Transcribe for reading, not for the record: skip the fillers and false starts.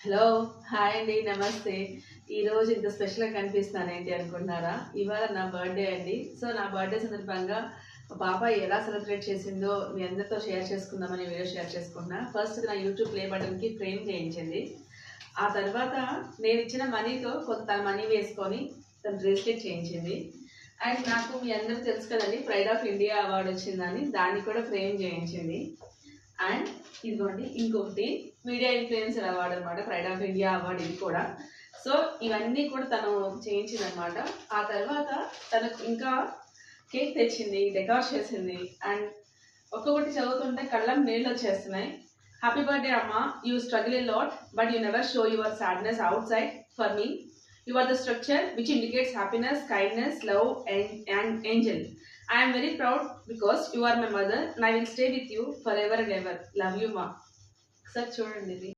Hello, hi అండి, నమస్తే. ఈరోజు ఇంత స్పెషల్గా కనిపిస్తున్నాను ఏంటి అనుకుంటున్నారా? ఇవాళ నా బర్త్డే అండి. సో నా బర్త్డే సందర్భంగా మా పాప ఎలా సెలబ్రేట్ చేసిందో మీ అందరితో షేర్ చేసుకుందామని వీడియో షేర్ చేసుకుంటున్నా. ఫస్ట్ నా యూట్యూబ్ ప్లే బటన్కి ఫ్రేమ్ చేయించింది. ఆ తర్వాత నేను ఇచ్చిన మనీతో కొంత మనీ వేసుకొని తను బ్రేస్లెట్ చేయించింది. అండ్ నాకు మీ అందరూ తెలుసు కదండి, ప్రైడ్ ఆఫ్ ఇండియా అవార్డు వచ్చిందని, దాన్ని కూడా ఫ్రేమ్ చేయించింది. అండ్ ఇదిగోండి ఇంకొకటి మీడియా ఇన్ఫ్లుయెన్సర్ అవార్డు అనమాట, ప్రైడ్ ఆఫ్ ఇండియా అవార్డు ఇది కూడా. సో ఇవన్నీ కూడా తను చేయించింది అనమాట. ఆ తర్వాత తనకు ఇంకా కేక్ తెచ్చింది, డెకార్ చేసింది. అండ్ ఒక్కొక్కటి చదువుతుంటే కళ్ళం నీళ్ళు వచ్చేస్తున్నాయి. హ్యాపీ బర్త్డే అమ్మ, you struggle a lot but you never show your sadness out side for me. You are the structure which indicates happiness, kindness, love, and angel. I am very proud because you are my mother and I will stay with you forever and ever. Love you, ma. Sir, చూడండి ఇది.